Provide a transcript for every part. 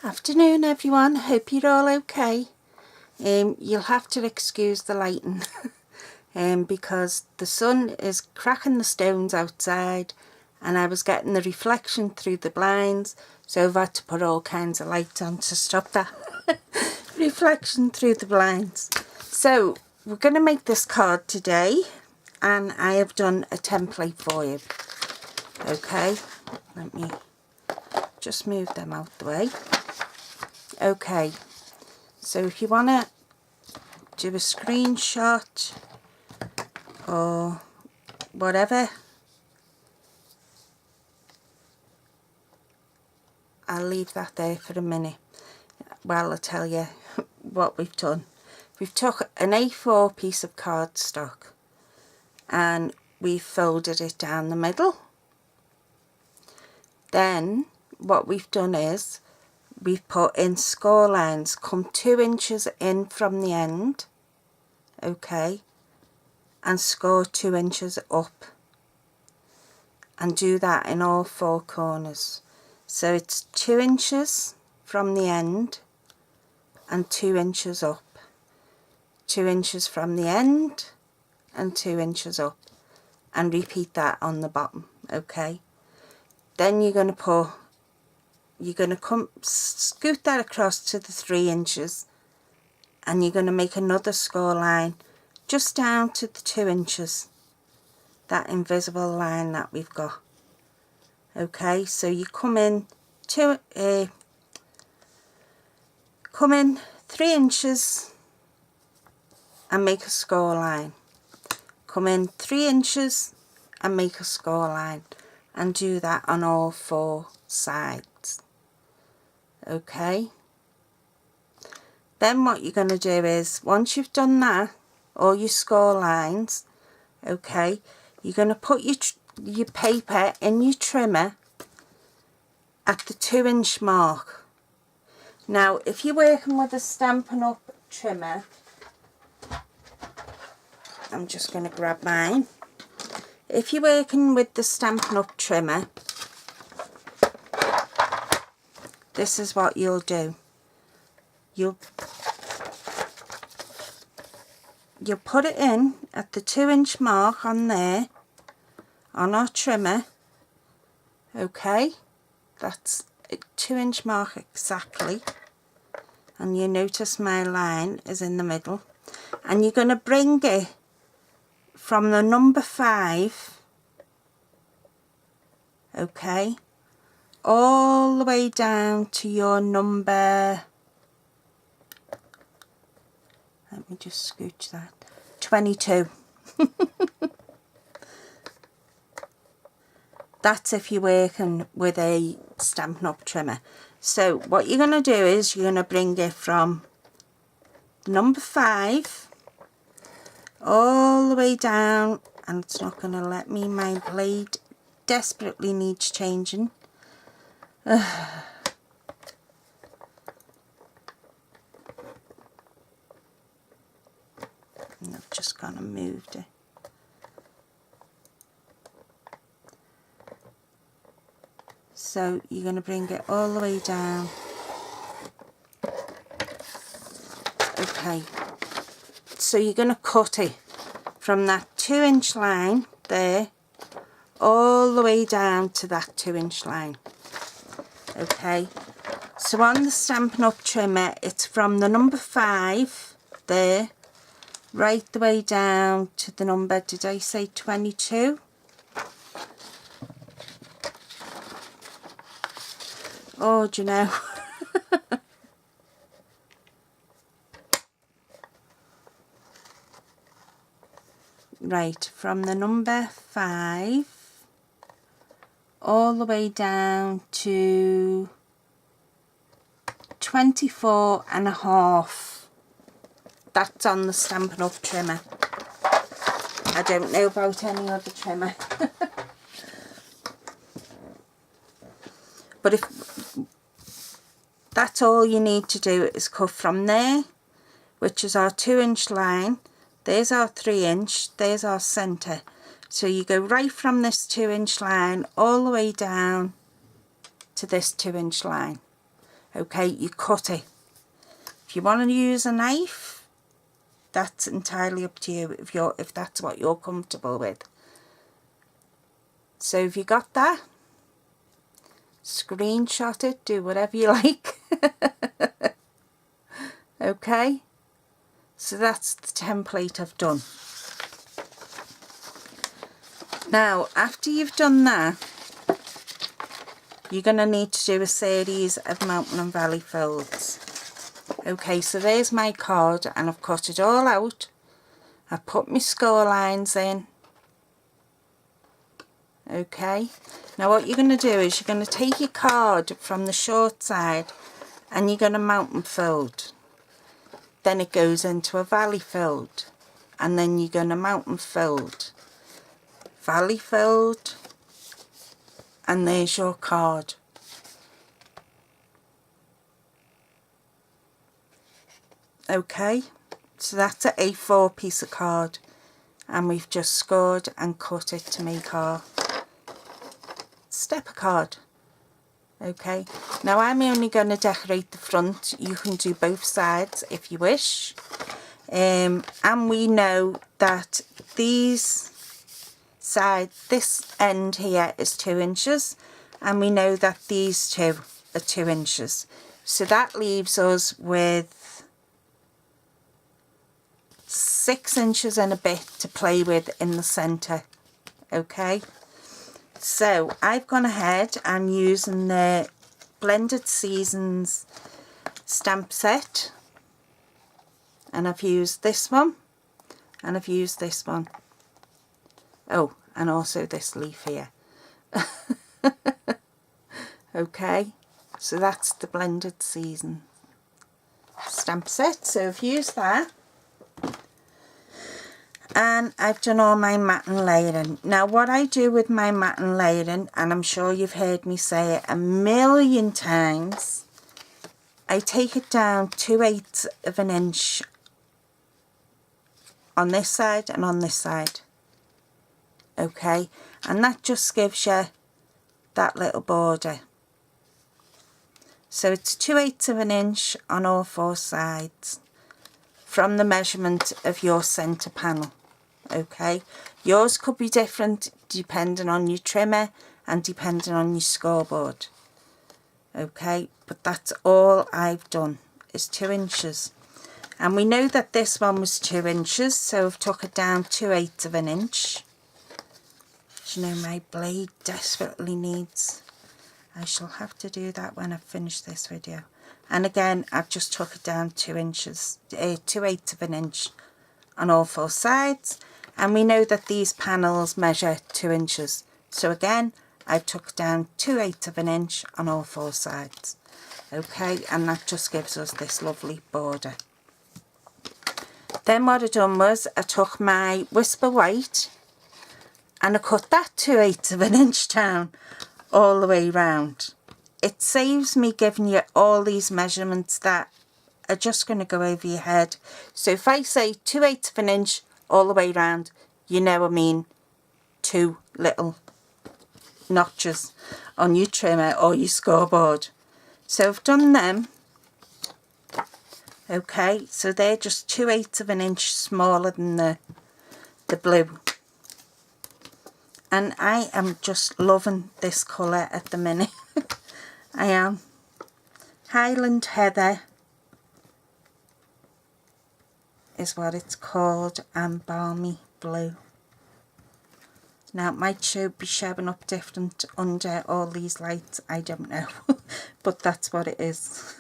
Afternoon everyone, hope you're all okay. You'll have to excuse the lighting because the sun is cracking the stones outside and I was getting the reflection through the blinds, so I've had to put all kinds of lights on to stop that reflection through the blinds. So we're going to make this card today and I have done a template for you. Okay, let me just move them out the way. Okay, so if you want to do a screenshot or whatever, I'll leave that there for a minute while I tell you what we've done. We've took an A4 piece of cardstock and we've folded it down the middle. Then what we've done is we've put in score lines, come 2 inches in from the end, okay, and score 2 inches up, and do that in all 4 corners. So it's 2 inches from the end and 2 inches up, 2 inches from the end and 2 inches up, and repeat that on the bottom, okay. Then you're going to come scoot that across to the 3 inches and you're going to make another score line just down to the 2 inches, that invisible line that we've got. Okay, so you come in 3 inches and make a score line, come in 3 inches and make a score line, and do that on all 4 sides. Okay, then what you're going to do is, once you've done that, all your score lines, okay, you're going to put your paper in your trimmer at the 2 inch mark. Now if you're working with a Stampin' Up trimmer, I'm just going to grab mine. If you're working with the Stampin' Up trimmer, this is what you'll do. You'll put it in at the 2 inch mark on there, on our trimmer, okay, that's a 2 inch mark exactly, and you notice my line is in the middle, and you're going to bring it from the number 5, okay, all the way down to your number, let me just scooch that, 22. That's if you're working with a Stampin' Up trimmer. So what you're going to do is you're going to bring it from number 5 all the way down, and it's not going to let me, my blade desperately needs changing. And I've just gone and moved it. So you're going to bring it all the way down. Okay, so you're going to cut it from that 2 inch line there all the way down to that 2 inch line. Okay, so on the Stampin' Up trimmer, it's from the number 5 there right the way down to the number, did I say 22? Oh, do you know? Right, from the number 5 all the way down to 24.5. That's on the Stampin' Up trimmer. I don't know about any other trimmer. But if that's all you need to do is cut from there, which is our 2 inch line, there's our 3 inch, there's our centre. So you go right from this 2 inch line all the way down to this 2 inch line. Okay, you cut it. If you want to use a knife, that's entirely up to you, if that's what you're comfortable with. So if you got that, screenshot it, do whatever you like. Okay, so that's the template I've done. Now after you've done that, you're going to need to do a series of mountain and valley folds. Okay, so there's my card and I've cut it all out. I've put my score lines in. Okay, now what you're going to do is you're going to take your card from the short side and you're going to mountain fold. Then it goes into a valley fold, and then you're going to mountain fold, valley fold, and there's your card. Okay, so that's an A4 piece of card, and we've just scored and cut it to make our stepper card. Okay, now I'm only going to decorate the front. You can do both sides if you wish. And we know that this end here is 2 inches, and we know that these two are 2 inches. So that leaves us with 6 inches and a bit to play with in the centre. Okay, so I've gone ahead and using the Blended Seasons stamp set, and I've used this one and I've used this one. Oh, and also this leaf here. Okay, so that's the Blended Season stamp set, so I've used that. And I've done all my matten layering. Now what I do with my matten layering, and I'm sure you've heard me say it a million times, I take it down 2/8 of an inch on this side and on this side. Okay, and that just gives you that little border. So it's 2/8 of an inch on all 4 sides from the measurement of your centre panel. Okay, yours could be different depending on your trimmer and depending on your scoreboard. Okay, but that's all I've done is 2 inches, and we know that this one was 2 inches, so I've took it down 2/8 of an inch. Do you know, my blade desperately needs, I shall have to do that when I've finished this video. And again, I've just took it down 2 inches, 2/8 of an inch on all 4 sides. And we know that these panels measure 2 inches. So again, I've took down 2/8 of an inch on all 4 sides. Okay, and that just gives us this lovely border. Then what I done was I took my Whisper White and I cut that 2/8 of an inch down all the way round. It saves me giving you all these measurements that are just going to go over your head. So if I say 2/8 of an inch all the way round, you know I mean 2 little notches on your trimmer or your scoreboard. So I've done them. Okay, so they're just 2/8 of an inch smaller than the blue. And I am just loving this colour at the minute. I am. Highland Heather is what it's called, and Balmy Blue. Now it might be showing up different under all these lights, I don't know, but that's what it is.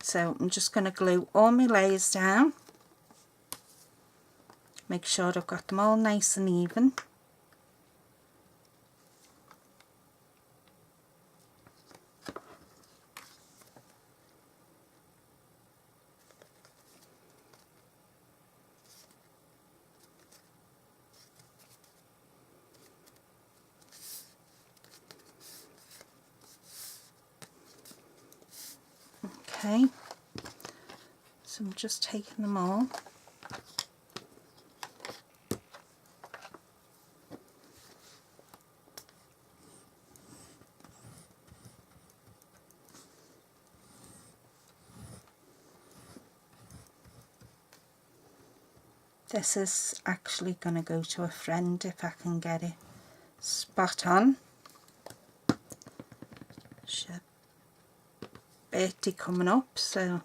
So I'm just going to glue all my layers down, make sure I've got them all nice and even. Okay, so I'm just taking them all. This is actually going to go to a friend if I can get it spot on. She's birthday coming up, so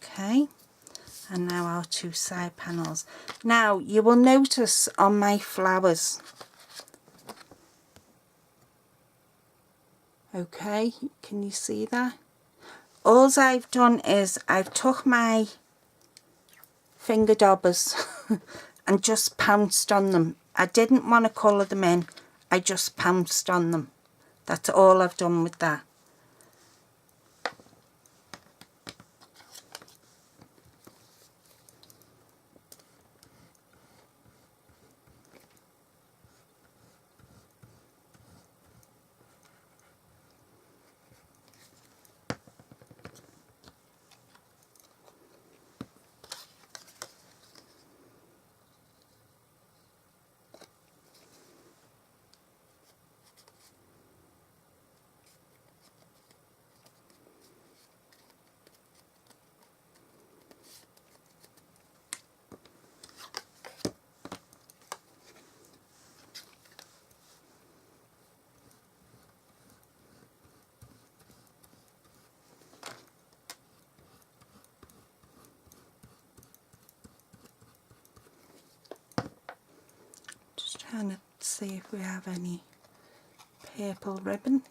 okay. And now our two side panels. Now you will notice on my flowers, okay, can you see that? All I've done is I've took my finger daubers and just pounced on them. I didn't want to colour them in, I just pounced on them. That's all I've done with that. Trying to see if we have any purple ribbon.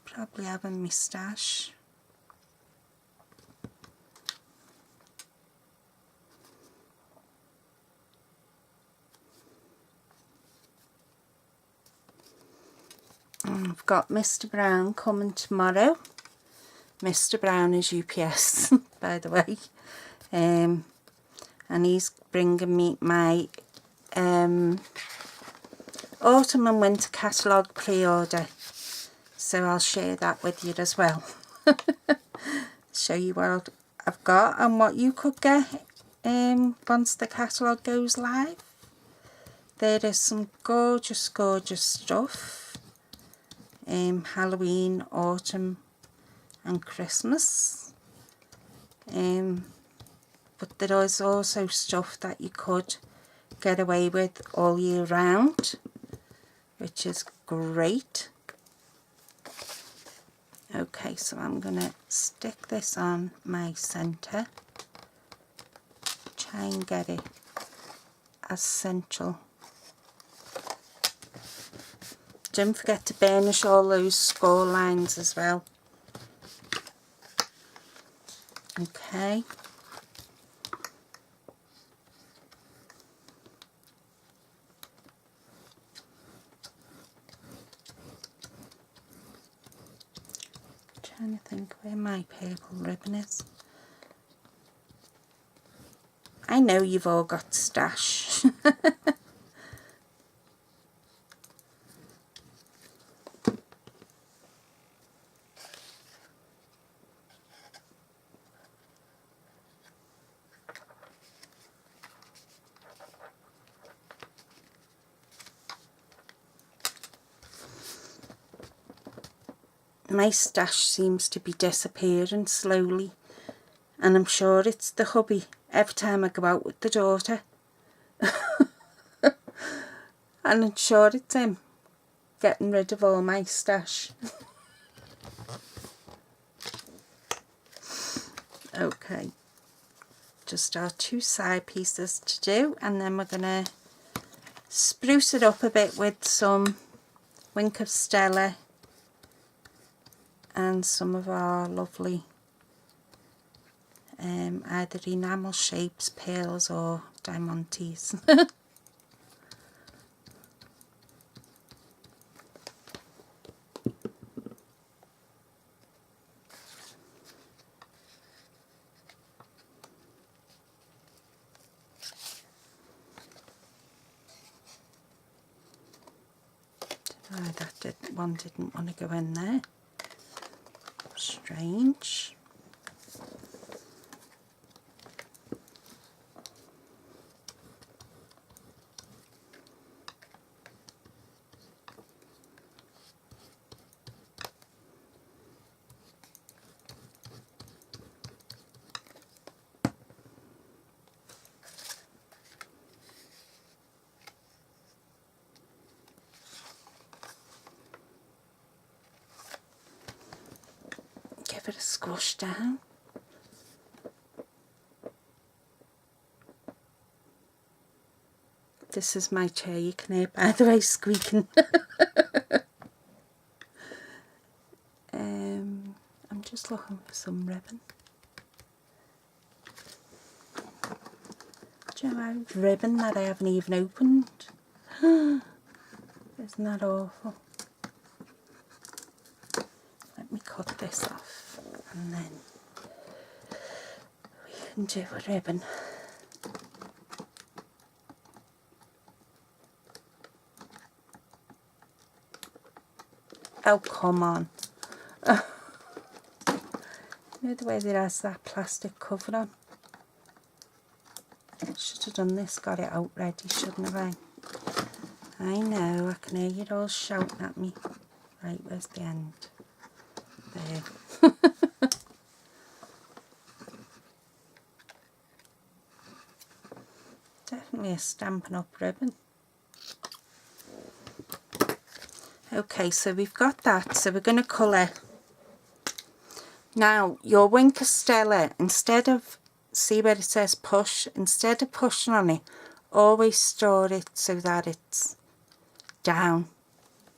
Probably have a moustache. I've got Mr. Brown coming tomorrow. Mr. Brown is UPS, by the way. And he's bringing me my autumn and winter catalogue pre-order, so I'll share that with you as well. Show you what I've got and what you could get once the catalogue goes live. There is some gorgeous stuff, Halloween, autumn and Christmas, but there is also stuff that you could get away with all year round, which is great. Okay, so I'm gonna stick this on my centre, try and get it as central. Don't forget to burnish all those score lines as well. Okay. Trying to think where my purple ribbon is. I know you've all got stash. My stash seems to be disappearing slowly, and I'm sure it's the hubby every time I go out with the daughter. And I'm sure it's him getting rid of all my stash. Okay, just our two side pieces to do, and then we're gonna spruce it up a bit with some Wink of Stella and some of our lovely either enamel shapes, pearls or diamantes. That one didn't want to go in there. change. Give it a squash down. This is my chair, you can hear by the way squeaking. I'm just looking for some ribbon. Do you know I have ribbon that I haven't even opened? Isn't that awful? Let me cut this off and then we can do a ribbon. Oh, come on. You know the way that has that plastic cover on? I should have done this, got it out ready, shouldn't I? I know, I can hear you all shouting at me. Right, where's the end? There. Definitely a Stampin' Up ribbon. Okay, so we've got that, so we're going to colour. Now, your Wink of Stella, instead of, see where it says push, instead of pushing on it, always store it so that it's down,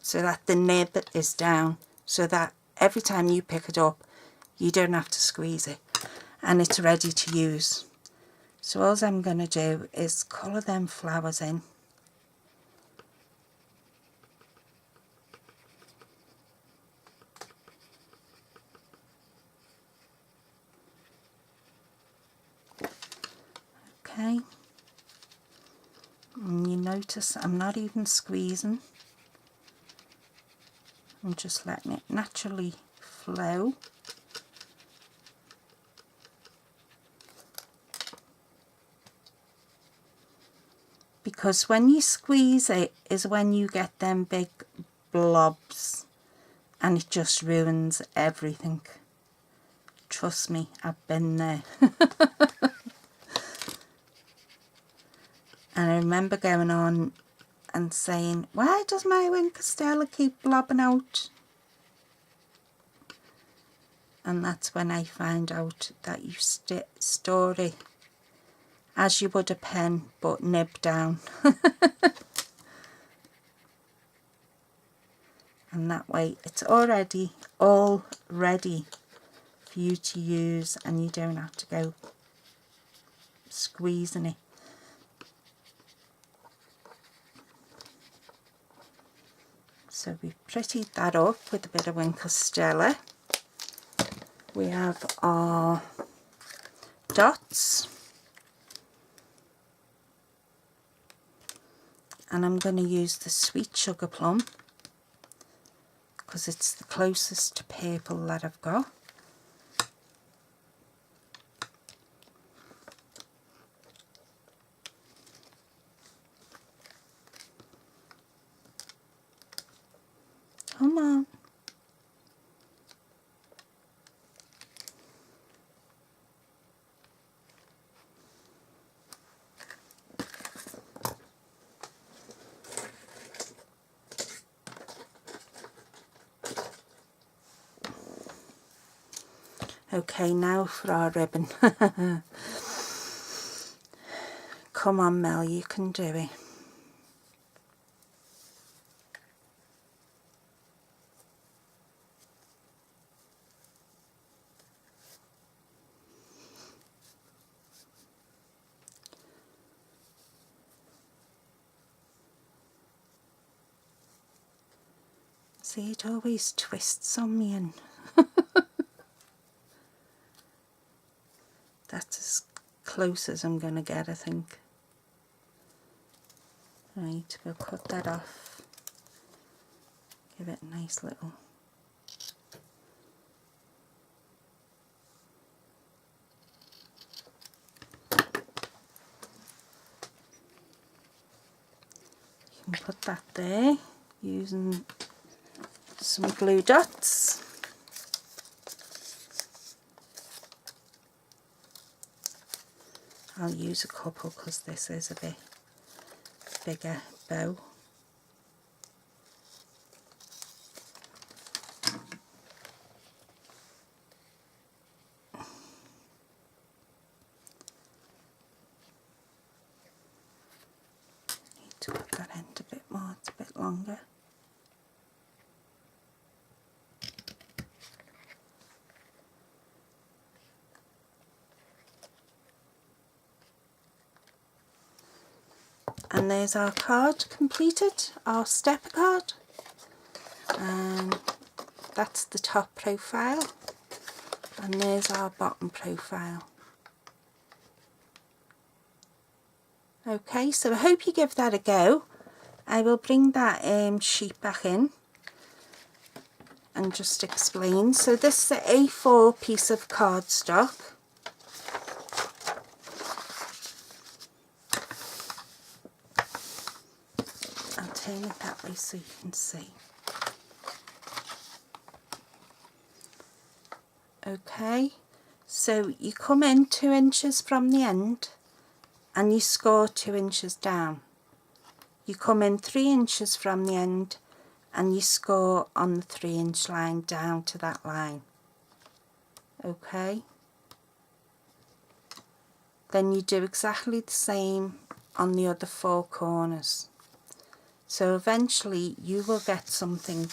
so that the nib is down, so that every time you pick it up, you don't have to squeeze it, and it's ready to use. So all I'm going to do is colour them flowers in. Okay, and you notice I'm not even squeezing, I'm just letting it naturally flow. Because when you squeeze it is when you get them big blobs and it just ruins everything. Trust me, I've been there. And I remember going on and saying, why does my Wink of Stella keep blobbing out? And that's when I find out that you store it as you would a pen, but nib down. And that way it's already all ready for you to use, and you don't have to go squeezing it. So we've prettied that up with a bit of Wink of Stella. We have our dots, and I'm going to use the Sweet Sugar Plum because it's the closest to purple that I've got. Come on. Okay, now for our ribbon. Come on, Mel, you can do it. See, it always twists on me, and that's as close as I'm going to get, I think. Right, we'll cut that off. Give it a nice little... can put that there using some glue dots. I'll use a couple because this is a bit bigger bow. Need to cut that end a bit more, it's a bit longer. And there's our card completed, our stepper card, and that's the top profile, and there's our bottom profile. Okay, so I hope you give that a go. I will bring that sheet back in and just explain. So this is an A4 piece of cardstock. Turn it that way so you can see. Okay, so you come in 2 inches from the end and you score 2 inches down. You come in 3 inches from the end and you score on the 3-inch line down to that line. Okay, then you do exactly the same on the other 4 corners. So eventually you will get something,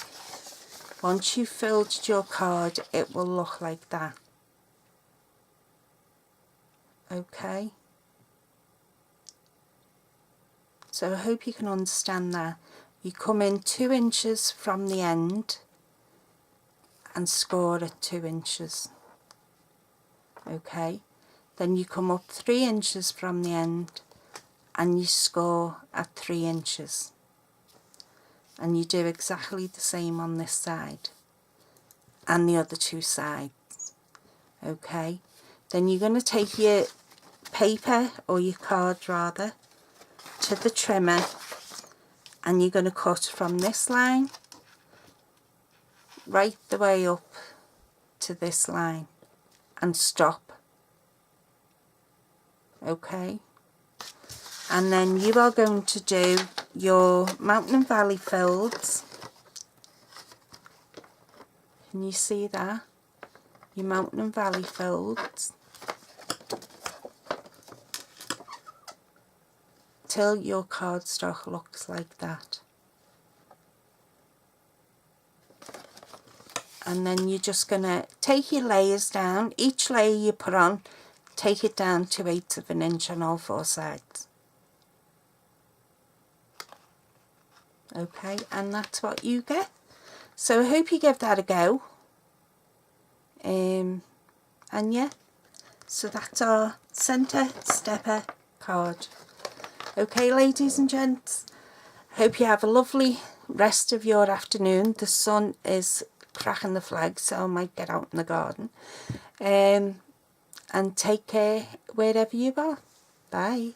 once you've filled your card, it will look like that. Okay. So I hope you can understand that. You come in 2 inches from the end and score at 2 inches. Okay. Then you come up 3 inches from the end and you score at 3 inches. And you do exactly the same on this side and the other 2 sides. Okay, then you're going to take your paper, or your card rather, to the trimmer, and you're going to cut from this line right the way up to this line and stop. Okay, and then you are going to do your mountain and valley folds. Can you see that? Your mountain and valley folds till your cardstock looks like that. And then you're just going to take your layers down. Each layer you put on, take it down to 1/8 of an inch on all 4 sides. Okay, and that's what you get. So I hope you give that a go. And yeah, so that's our centre stepper card. Okay, ladies and gents, hope you have a lovely rest of your afternoon. The sun is cracking the flag, so I might get out in the garden. And take care wherever you go. Bye.